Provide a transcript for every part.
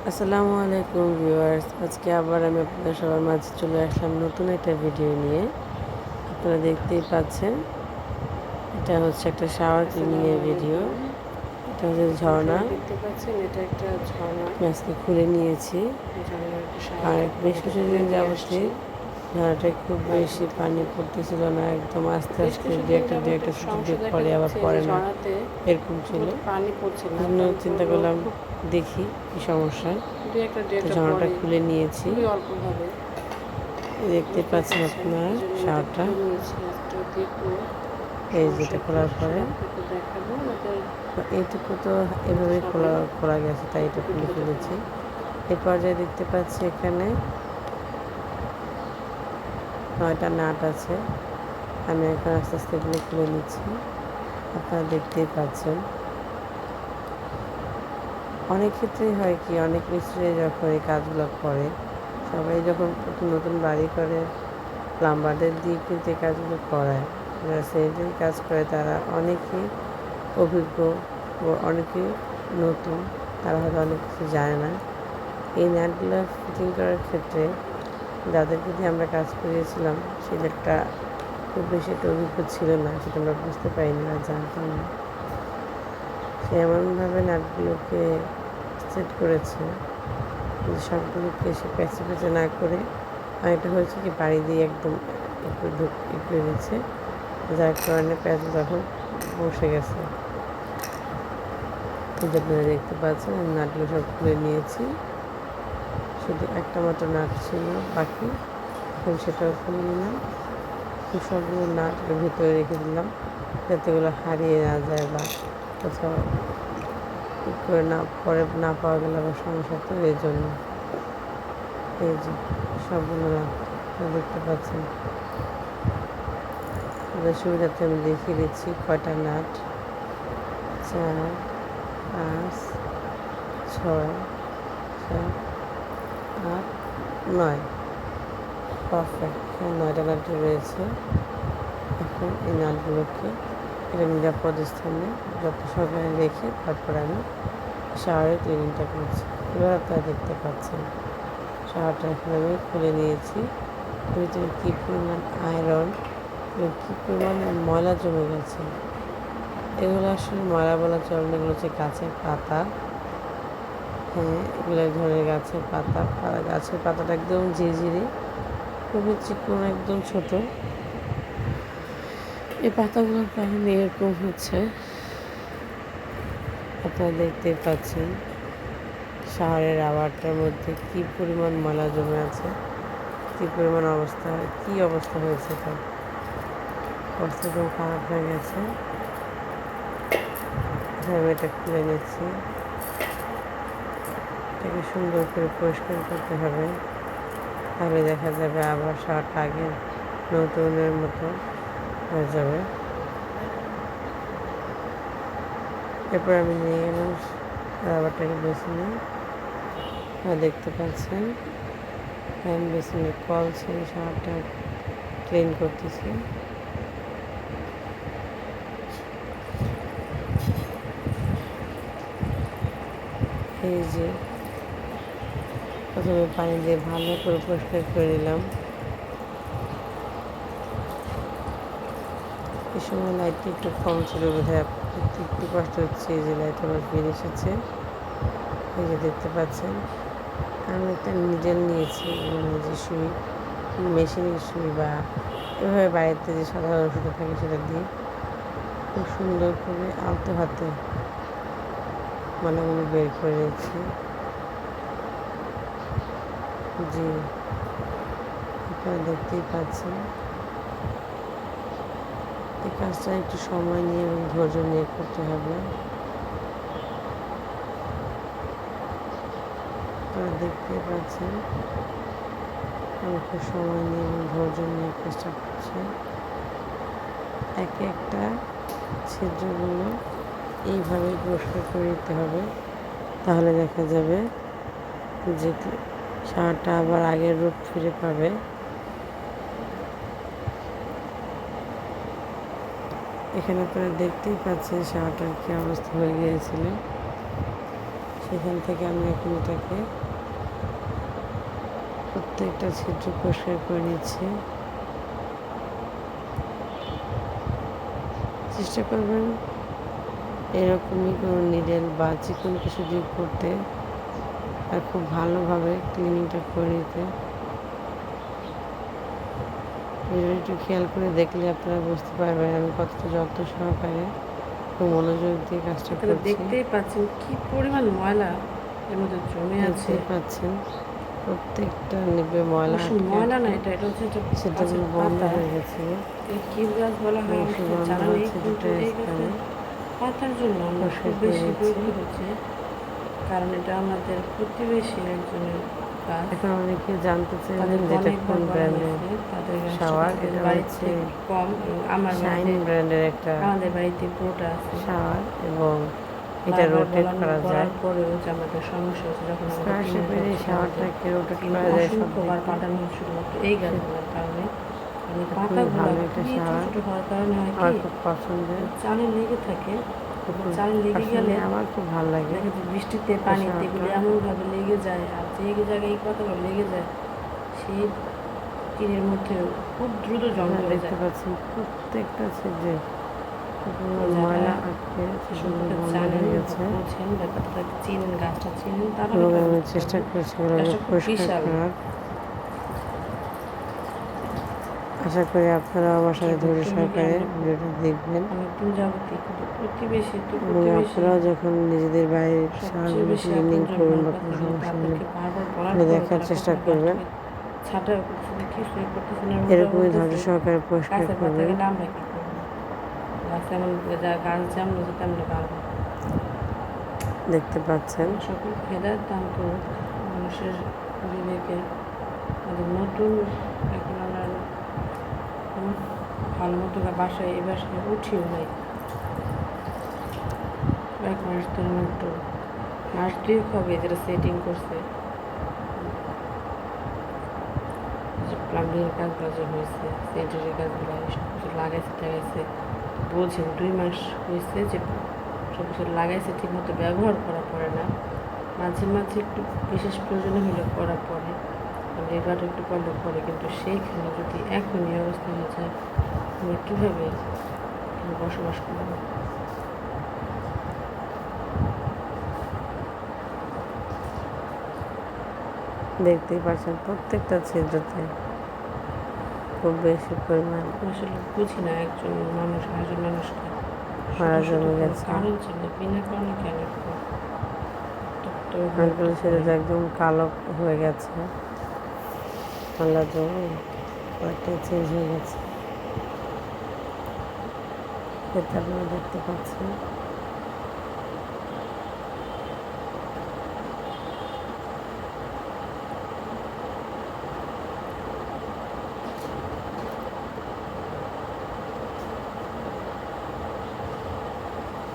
আসসালামু আলাইকুম ভিউয়ার্স, আজকে আবার আমি আপনাদের সবার মাঝে চলে আসলাম নতুন একটা ভিডিও নিয়ে। আপনারা দেখতেই পাচ্ছেন, এটা হচ্ছে একটা শাওয়ার ক্লিনিং আসসালামু এর ভিডিও। আলাইকুম। এটা হচ্ছে ঝর্ণা। আপনারা দেখতে পাচ্ছেন এটা একটা ঝর্ণা। আমি আজকে খুলে নিয়েছি, ঝর্ণার আর শাওয়ারটা বেশ আপনাদেরকে কিছুদিন খুলে দিয়ে যাবতই আসছি ঝর্ণাটায় খুব বালতির বেশি পানি থেকে। পড়তেছিল না, একদম আস্তে বেশ আস্তে দু কিছুদিন একটা দু যাবত একটা একটা ছোটো সমস্যা ড্রিপ দেখা পড়ে আবার যাচ্ছে যে পড়ে না, ঝর্ণাতে এরকম ছিল। ঠিকমতো পানি পড়ছে এই না। জন্য পানি চিন্তা পড়লেও করলাম খুব দেখি কী সমস্যা। দু তো একটা ঝর্ণাটা পড়ে, খুলে নিয়েছি, খুবই অল্পভাবে। দেখতে বুঝতেই পাচ্ছেন পারছেন আপনারা এই জন্য আমি এটা শাওয়ারটা। খুলে নিয়েছি। আজকে দেখবো এই সমস্যা যেটা কি খোলার পরে সেটা আপনাকে দেখাবো। আমাদের এইটুকু তো আমাদের এভাবেই খোলা সবাই খোলা গেছে, তাই এটা এটুকু খুলে ঢেলে ফেলেছি। দেবো। এই পর্যায়ে দেখতে পাচ্ছি এখানে 9টা নাট আছে। আমি এখন আস্তে আস্তে এগুলো খুলে নিচ্ছি, আপনারা দেখতেই পাচ্ছেন। অনেক ক্ষেত্রেই হয় কি, অনেক মিস্ত্রি যখন এই কাজগুলো করে, সবাই যখন নতুন নতুন বাড়ি করে প্লাম্বারদের দিয়ে কিন্তু এই কাজগুলো করায়। যারা সেন্ট্রিং কাজ করে তারা অনেকেই অভিজ্ঞ ও অনেকেই নতুন, তারা হয়তো অনেক কিছু জানে না। এই নাটগুলো ফিটিং করার ক্ষেত্রে যাদেরকে দিয়ে আমরা কাজ করিয়েছিলাম, সে লোকটা খুব বেশি একটা অভিজ্ঞ ছিল না, সেটা আমরা বুঝতে পারিনি বা জানতাম না। সে এমনভাবে নাটগুলোকে সেট করেছে যে সবগুলোকে সে প্যাচে প্যাচে না করে অনেকটা হয়েছে কি বাড়ি দিয়ে একদম একটু করে দিচ্ছে, যার কারণে প্যাচ তখন বসে গেছে। এই যে আপনারা দেখতে পাচ্ছেন আমি নাটগুলো সব খুলে নিয়েছি, শুধু একটা মাত্র নাট ছিল বাকি, এখন সেটাও খুলে নিলাম। সবগুলো নাট এর ভিতরে রেখে দিলাম যাতে এগুলো হারিয়ে না যায় বা কোথাও করে না পরে না পাওয়া গেলে আবার সমস্যা, তো এই জন্য এই যে সবগুলো নাট দেখতে পাচ্ছেন। এবার সুবিধাতে আমি দেখিয়ে দিচ্ছি কয়টা নাট: 4, 5, 6, 7, 8, 9। পারফেক্ট, 9টা নাট রয়েছে। এখন এই নাটগুলোকে একটা নিরাপদ স্থানে যত সহকারে রেখে তারপর আমি শাওয়ারের ক্লিনিংটা করছি। এবার আপনারা দেখতে পাচ্ছেন শাওয়ারটা এখন আমি খুলে নিয়েছি। এর ভিতরে কী পরিমাণ আয়রন এবং কী পরিমাণ ময়লা জমে গেছে। এগুলো আসলে ময়লা বলা চলে না, এগুলো হচ্ছে গাছের পাতা। হ্যাঁ, এগুলো এক ধরনের গাছের পাতা। গাছের পাতাটা একদম ঝিরঝিরি, খুবই চিকন, একদম ছোট। এই পাতাগুলোর কারণে এরকম হচ্ছে। আপনারা দেখতেই পাচ্ছেন শাওয়ারের আওয়ারটার মধ্যে কী পরিমাণ ময়লা জমে আছে, কী পরিমাণ অবস্থা, কী অবস্থা হয়েছে, তার অবস্থা একদম খারাপ হয়ে গেছে। আমি এটা খুলে নিচ্ছি, এটাকে সুন্দর করে পরিষ্কার করতে হবে, তাহলে দেখা যাবে আবার শাওয়ারটা আগের নতুনের মতো হয়ে যাবে। এরপর আমি নিয়ে গেলাম রাবারটাকে বেসিনে। দেখতে পাচ্ছেন হ্যান্ড বেসিনের কল ছেড়ে শাওয়ারটা ক্লিন করতেছি। এই যে প্রথমে পানি দিয়ে ভালো করে পরিষ্কার করে নিলাম। এই সময় লাইটটা একটু কম ছিল বোধহয়, দেখতে একটু কষ্ট হচ্ছে। এই যে লাইট আমার ফিরে এসেছে, এই যে দেখতে পাচ্ছেন। আমি একটা নিডেল নিয়েছি, যে সুই, মেশিনের সুই বা এভাবে বাড়িতে যে সাধারণ ওষুধ থাকে সেটা দিয়ে খুব সুন্দর করে আলতো হাতে ময়লাগুলো বের করে নিচ্ছি। জি, আপনারা দেখতেই পাচ্ছেন। এই কাজটা একটু সময় নিয়ে এবং ধৈর্য নিয়ে করতে হবে। আপনারা দেখতেই পাচ্ছেন আমি খুব সময় নিয়ে এবং ধৈর্য নিয়ে কাজটা করছি। একে একটা ছিদ্রগুলো এইভাবে পরিষ্কার করে দিতে হবে, তাহলে দেখা যাবে যে শাওয়ারটা আবার আগের রূপ ফিরে পাবে। এখানে আপনারা দেখতেই পাচ্ছেন শাওয়ারটার কী অবস্থা হয়ে গিয়েছিল। সেখান থেকে আমি এখন এটাকে প্রত্যেকটা ছিদ্র পরিষ্কার করে নিচ্ছি। চেষ্টা করবেন এরকমই কোনো নিডেল বা চিকন কিছু দিয়ে করতে আর খুব ভালোভাবে ক্লিনিংটা করে নিতে। ভিডিওটি একটু খেয়াল করে দেখলে আপনারা বুঝতে পারবেন আমি কতটা যত্ন সহকারে খুব মনোযোগ দিয়ে কাজটা এখানে করছি। দেখতেই পাচ্ছেন কি পরিমাণ ময়লা এর মধ্যে জমে আছে। দেখতেই পাচ্ছেন প্রত্যেকটা নিবে ময়লা অবশ্য আটকে ময়লা না, আটকে এটা হচ্ছে একটা সেটাগুলো গাছের বন্ধ পাতা। হয়ে গেছে। এই কি গাছ বলা হয় আমার ঠিক বন্ধ জানা নেই, হচ্ছে কিন্তু দুটো এই স্থানে গাছের পাতার জন্য আমরা পরিষ্কার খুব করে বেশি নিচ্ছি। বিরক্ত হচ্ছে, কারণ এটা আমাদের প্রতিবেশী একজনের গাছ। এখন অনেকে জানতে চাইলেন তাদেরকে যে এটা অনেকবার কোন বলা ব্র্যান্ডের হয়েছে, তাদের গাছটা শাওয়ার। তাদের এটা বাড়িতে হচ্ছে একটু কম, এবং আমার শাইন বাড়িতে, ব্র্যান্ডের একটা আমাদের বাড়িতে পুরোটা আছে। শাওয়ার এবং এটা বারবার রোটেট করা বলার যায়। পরেও যে আমাদের সমস্যা হচ্ছে, যখন আমাদের টিনের স্কয়ারশিপের ঘর এই ছিল আমাদের, শাওয়ারটাকে রোটেট কিন্তু করা যায় সব অসংখ্যবার দিকে। পাঠানো হচ্ছে শুধুমাত্র এই গাছগুলোর কারণে। মানে খুবই পাতাগুলো ভালো একটা খুবই ছোটো শাওয়ার, ছোটো হওয়ার কারণে হয় আমার কি, খুব পছন্দের। চালে লেগে থাকে। খুব চালে লেগে পার্সোনালি গেলে আমার খুব ভালো লাগে দেখা যায় বৃষ্টিতে এই পানিতে শাওয়ারটা। এগুলো এমনভাবে লেগে যায়, আর যে জায়গায় এই পাতাগুলো লেগে যায় সেই টিনের মধ্যে খুব দ্রুত জং আপনারা ধরে দেখতে যায়। পাচ্ছেন প্রত্যেকটা ছিদ্রে যারা ময়লা আটকে সেগুলো সম্পর্কে বন্ধ জানেন হয়ে বা গেছে বোঝেন, ব্যাপারটা চিনেন, গাছটা চিনেন, তারা এবং হয়তো আমি বুঝতে চেষ্টা পারবেন। করছি এগুলোকে গাছটা খুব পরিষ্কার বিশাল, করার। আশা করি আপনারা আমার সাথে ধৈর্য ভুক্তভোগী সহকারে আমরা ভিডিওটা দেখবেন অনেকদিন যাবতীয়, কিন্তু প্রতিবেশী তো এবং প্রতিবেশী আপনারাও যখন নিজেদের বাড়ির সবচেয়ে শাওয়ারগুলো বেশি ক্লিনিং আপনজন করবেন আমার বা কাছে, কোনো কিন্তু সমস্যা হলে তাদেরকে বারবার বলার আপনি পরেও দেখার তারা চেষ্টা কখনো করবেন। গাছটাকে ছাঁটাই করতেছে না, কিছুই করতেছে না, উল্টা এরকমই ধৈর্য বলতেছে সহকারে পরিষ্কার গাছের পাতা করবেন। গেলে আমরা কী করবো, গাছ এমন যা গাছ যেমন আছে তেমনি পারবো। দেখতে পাচ্ছেন সকল হেদায়ত দান করুক মানুষের বিবেকে। আমাদের নতুন, এখন আমরা ভালো মতো বাসায় এই বাসায় উঠিও নাই, এক মাস ধরে মাত্র, মাস দুয়েক হবে যেটা সেটিং করছে, যে প্লাম্বিংয়ের কাজগুলো যে হয়েছে, সেন্টারের কাজগুলো সব কিছু লাগাইছে টাগাইছে, বোঝেন 2 মাস হয়েছে যে সব কিছু লাগাইছে, ঠিকমতো ব্যবহার করা পড়ে না, মাঝে মাঝে একটু বিশেষ প্রয়োজনে হলে করা পড়ে, লেবার একটু করলে পড়ে, কিন্তু সেইখানে যদি এখনই অবস্থা হয়ে যায় আমরা কীভাবে বসবাস করবো? দেখতেই পাচ্ছেন প্রত্যেকটা ছিদ্রতে খুব বেশি পরিমাণ আসলে বুঝি না, একজন মানুষ আরেকজন মানুষকে মারা শুধু জমে কোনো গেছে। কারণ ছিল, বিনা কারণে কেন এরকম অনেকগুলো ছিদ্র একদম কালো হয়ে গেছে, ময়লা জমে অনেকটাই চেঞ্জ হয়ে গেছে। এটা আপনারা দেখতে পাচ্ছেন।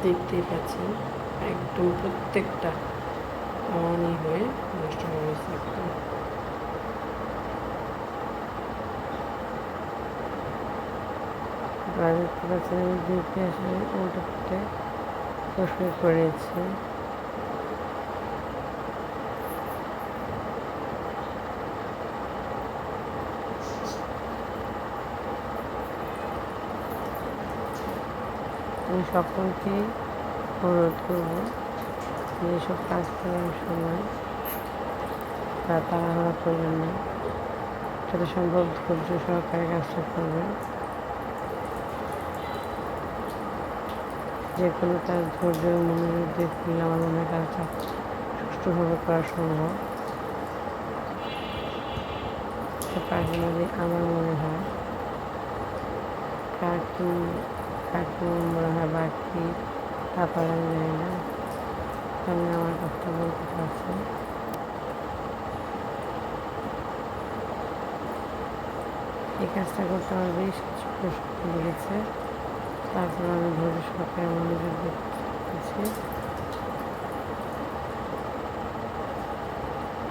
দেখতেই পাচ্ছেন একদম প্রত্যেকটা অনই হয়ে নষ্ট হয়ে গেছে একদম। আপনারা দেখতে পাচ্ছেন আমি দুইটি আসলে উল্টো পিঠে পরিষ্কার করে নিচ্ছি। আমি সকলকেই অনুরোধ করব যেসব কাজ করার সময় তারা তাড়াহুড়া করবেন না, যত সম্ভব ধৈর্য সহকারে কাজটা করবেন। যে কোনো কাজ ধৈর্য ও মনোযোগ দিয়ে করলে আমার মনে হয় কাজটা সুষ্ঠুভাবে করা সম্ভব। পার্সোনালি আমার মনে হয়, কার কি মনে হয় বা কি তারপর আমি জানি না, আমি আমার কথা বলতে পারছি। এই কাজটা করতে আমার বেশ কিছু প্রশ্ন লেগেছে, তারপর আমি ধৈর্য সহকারে মনোযোগ দিচ্ছি।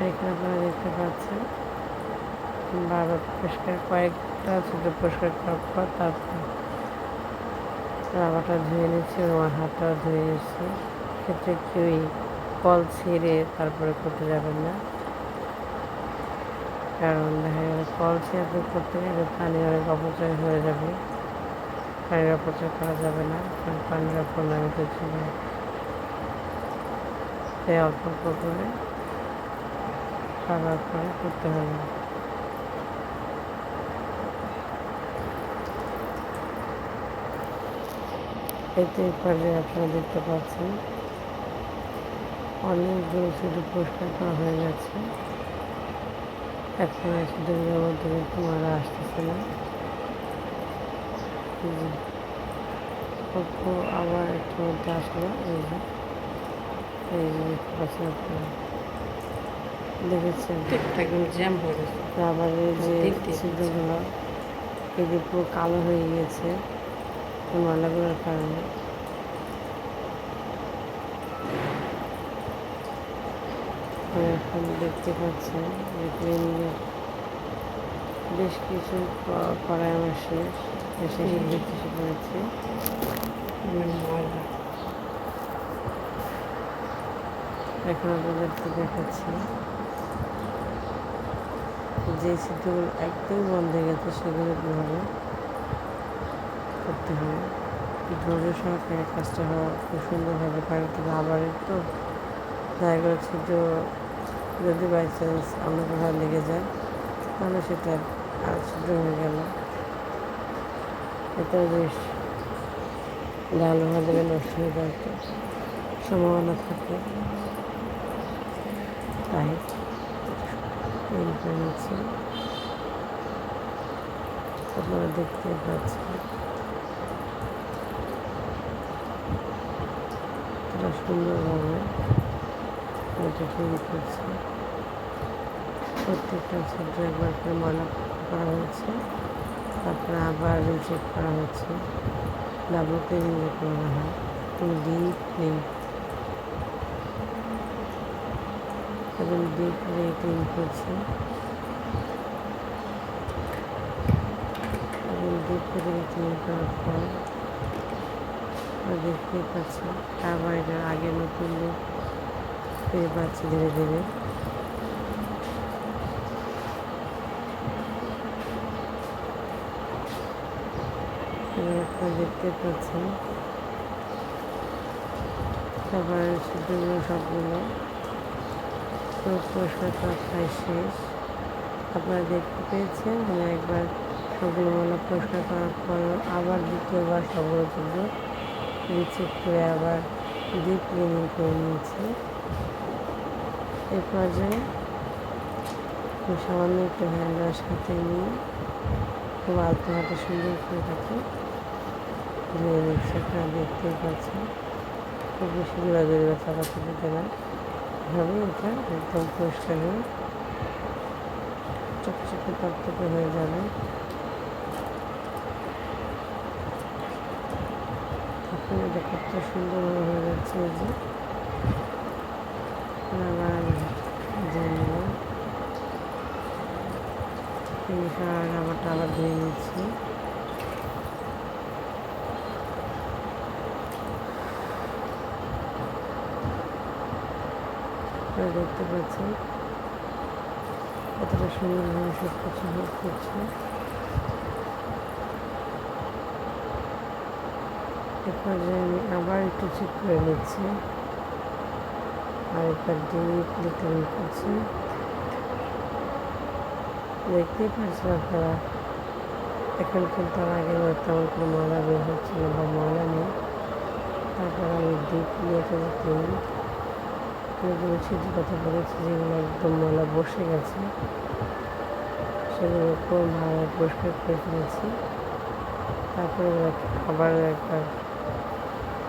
এখানে আপনারা দেখতে পাচ্ছেন বারবার পরিষ্কার, কয়েকটা ছোটো পরিষ্কার করার পর তারপর রাবারটা ধুয়ে নিচ্ছি এবং আমার হাতটাও ধুয়ে নিচ্ছি। ক্ষেত্রে কেউই কল ছেড়ে তারপরে করতে যাবেন না, কারণ দেখা গেলে কল ছেড়ে করতে গেলে পানির অনেক অপচয় হয়ে যাবে। পানির অপচয় করা যাবে না, কারণ পানির অপরিণামিত ছিল, তাই অল্প অল্প করে খাবার পরে করতে হবে। এতে এই পর্যায়ে আপনারা দেখতে পাচ্ছেন অনেকগুলো শুধু পরিষ্কার করা হয়ে গেছে। এখন সিদ্ধগুলোর মধ্যে কিন্তু ময়লা আসতেছে না। অল্প আবার একটু মধ্যে আসলো, এই যে দেখতে পাচ্ছেন আপনারা, দেখেছেন একদম জ্যাম হয়ে গেছে। আবার এই যে দেখতে সিদ্ধগুলো এই যে পুরো কালো হয়ে গিয়েছে ময়লাগুলোর কারণে। এখন দেখতে পাচ্ছেন যে ক্লিনিংয়ের বেশ কিছু করাই আমার শেষ, শেষে দেখতে পড়েছি ময়লা। এখন আপনাদেরকে দেখাচ্ছি যে সিদ্ধগুলো একদমই বন্ধ হয়ে গেছে সেগুলো কীভাবে করতে হবে। ধৈর্য সহকারে কাজটা হওয়া খুব সুন্দরভাবে, কারণ তো আবারের তো জায়গার ছিদ্র যদি বাই চান্স অন্য কোথাও লেগে যায় তাহলে সেটা আর ছিদ্র হয়ে গেল, এতে বেশ ভালো হয়ে যাবে, নষ্ট হয়ে যাওয়ার তো সম্ভাবনা থাকে। তাই তৈরি করে নিচ্ছি, আপনারা দেখতে পাচ্ছেন এটা সুন্দরভাবে এটা তৈরি করছে। প্রত্যেকটা ছিদ্র একবার করে ময়লা করা হয়েছে, তারপরে আবার রিচেক করা হচ্ছে, ডাবল ক্লিনিং যেটা বলা হয়, ডিপ ক্লিন এবং ডিপ ক্লিন করছে এবং ডিপ ক্লিন করার পর দেখতেই পাচ্ছি আবার এটা আগে নতুন লোক পেয়ে পাচ্ছি ধীরে ধীরে। আপনারা দেখতে পাচ্ছেন তারপরে সেগুলো সবগুলো পরিষ্কার করা প্রায় শেষ। আপনারা দেখতে পেয়েছেন আমি একবার সবগুলো ময়লা পরিষ্কার করার পর আবার দ্বিতীয়বার সবগুলো ছিল রিচেক করে আবার ডিপ ক্লিনিং করে নিয়েছি। এই পর্যায়ে সামান্য একটু হ্যান্ড ওয়াশ হাতে নিয়ে খুব আলতো হাতে সুন্দর করে তাকে ধুয়ে নিচ্ছে। আপনারা দেখতেই পাচ্ছেন খুব বেশি জোড়াজোড়ি বা চাপাচাপি দেনা, এভাবে এটা একদম পরিষ্কার হয়ে চকচকে তকতকে হয়ে যাবে। এখন এটা কত সুন্দরভাবে হয়ে যাচ্ছে, এই যে আবার আমি জানলাম রাবারটা আবার ধুয়ে নিচ্ছি। দেখতে পাচ্ছেন কতটা সুন্দরভাবে সব কিছু করছে। এরপর যে আমি আবার একটু চেক করে নিচ্ছি, আর একবার ডিপলি ক্লিন করছি। দেখতেই পাচ্ছেন আপনারা এখন কিন্তু আর আগের মতো তেমন কোনো ময়লা বের হচ্ছে না বা ময়লা নেই। তারপর আমি ডিপলি এটা ক্লিন যেগুলো ছিদ্র কথা বলেছি, যেগুলো একদম ময়লা বসে গেছে সেগুলো খুব ভালো পরিষ্কার করে ফেলেছি। তারপরে আবার একবার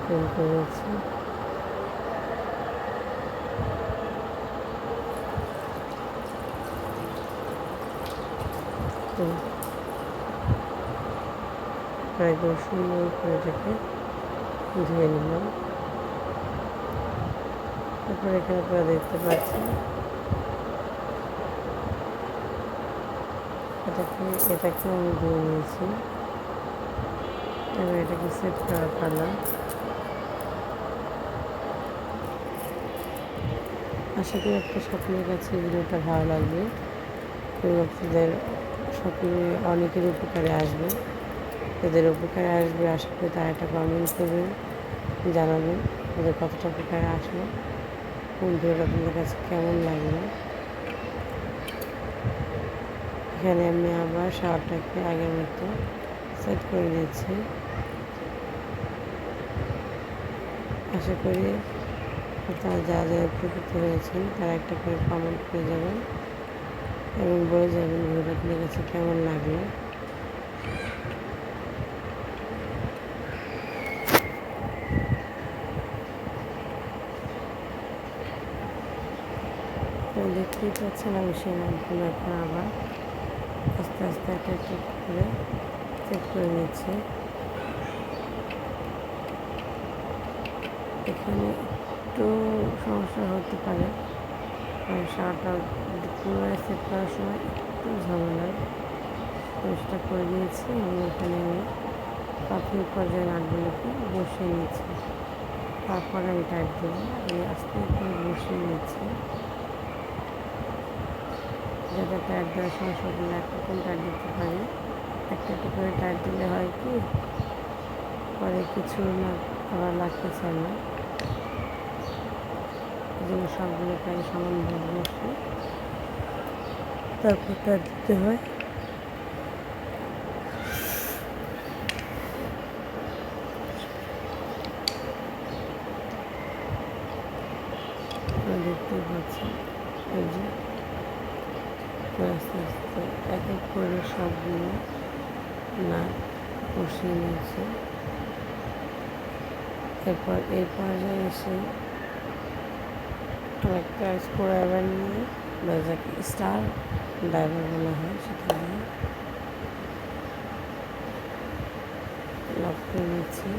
ক্লিন করেছি। একদম সুন্দর করে এটাকে ধুয়ে নিলাম। তারপরে এখানে আপনারা দেখতে পাচ্ছেন এটাকে আমি ধুয়ে নিয়েছি। এবার এটাকে সেট করার পালা। আশা করি একটা সকলের কাছে ভিডিওটা ভালো লাগবে এবং আপনাদের সকলে অনেকের উপকারে আসবে। যাদের উপকারে আসবে আশা করি তারা একটা কমেন্ট করবেন, জানাবেন ওদের কতটা উপকারে আসলো, কোন ভিডিওটা আপনাদের কাছে কেমন লাগলো। এখানে আমি আবার শাওয়ারটাকে আগের মতো সেট করে নিয়েছি। আশা করি আপনারা যারা উপকৃত হয়েছেন তারা একটা করে কমেন্ট করে যাবেন এবং বলে যাবেন ভিডিওটা আপনার কাছে কেমন লাগলো। দেখতেই পাচ্ছেন আমি শ্যাম্পুগুলো এখন আবার আস্তে আস্তে একটা করে সেট করে নিচ্ছি। এখানে একটু সমস্যা হতে পারে, কারণ শাওয়ারটা পুনরায় সেট করার সময় একটু ঝামেলার চেষ্টা করে দিয়েছি। এবং এখানে আমি প্রাথমিক পর্যায়ে নাটগুলোকে বসিয়ে নিচ্ছি, তারপরে আমি টাইট দেবো। আমি আস্তে করে বসিয়ে নিচ্ছি যাতে টাইট দেওয়ার সময় সবগুলো একরকম টাইট দিতে পারি। একটা একটা করে টাইট দিলে হয় কি পরে কিছু না আবার লাগতে চায় না, এই জন্য সবগুলোকে আগে সমানভাবে বসে তারপর টাইট দিতে হয়। দেখতে পাচ্ছি এই যে আস্তে আস্তে এক এক করে সবগুলো নাট বসিয়ে নিয়েছি। এরপর এই পর্যায়ে এসে একটা স্ক্রুড্রাইভার নিয়ে বা যাকে স্টার ড্রাইভার বলা হয় সেটা দিয়ে লক করে নিচ্ছি।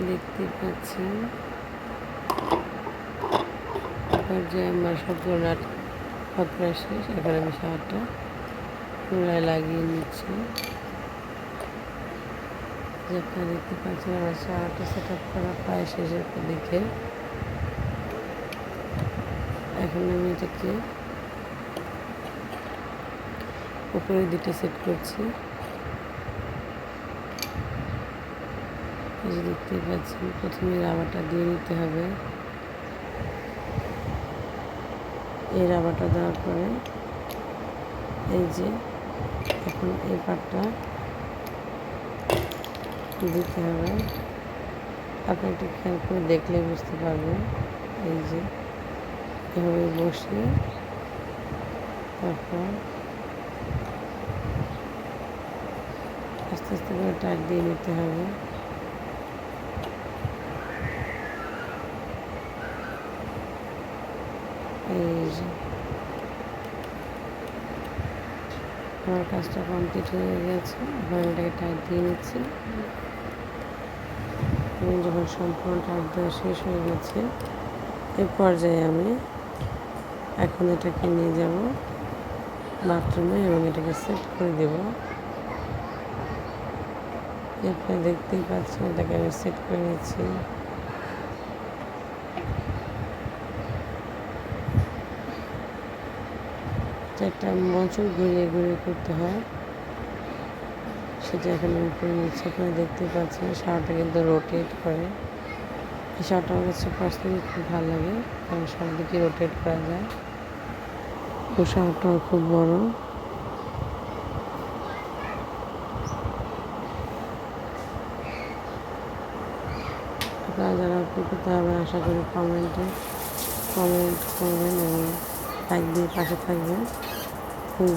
দেখতে পাচ্ছেন পর্যায়ে আমার সবগুলো নাট প্রায় শেষ। এখন আমি শাওয়ারটা পুনরায় লাগিয়ে নিচ্ছি। আপনারা দেখতে পাচ্ছেন আমার শাওয়ারটা সেট আপ করা প্রায় শেষের দিকে। এখন আমি এটাকে উপরের দিকটা সেট করছি। এই যে দেখতেই পাচ্ছেন প্রথমে রাবারটা দিয়ে নিতে হবে। এই রাবারটা দেওয়ার পরে এই যে এখন এই পাটটা দিতে হবে। আপনি একটু খেয়াল করে দেখলে বুঝতে পারবেন। এই যে এভাবে বসিয়ে তারপর আস্তে আস্তে করে টাইট দিয়ে নিতে হবে। এই যে আমার কাজটা কমপ্লিট হয়ে গেছে। এখন এটাকে টাইট দিয়ে নিচ্ছি এবং যখন সম্পূর্ণ টাইট দেওয়া শেষ হয়ে গেছে এই পর্যায়ে আমি এখন এটাকে নিয়ে যাব বাথরুমে এবং এটাকে সেট করে দেব। এরপরে দেখতেই পাচ্ছেন এটাকে আমি সেট করে নিচ্ছি। একটা মঞ্চল ঘুরিয়ে ঘুরিয়ে করতে হয়, সেটা এখন আমি করে নিচ্ছি। আপনারা দেখতে পাচ্ছেন শাওয়ারটা কিন্তু রোটেট করে। এই শাওয়ারটা আমার কাছে পার্সোনালি খুব ভালো লাগে, কারণ সব দিকে রোটেট করা যায়। ও শাওয়ারটাও খুব বড়। আপনারা যারা উপকৃত হবেন আশা করি কমেন্ট করবেন এবং লাইক দিয়ে পাশে থাকবেন,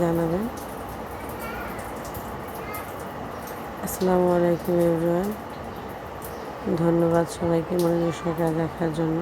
জানাবেন। আসসালামু আলাইকুম এভরিওয়ান। ধন্যবাদ সবাইকে মনোযোগ সহকারে দেখার জন্য।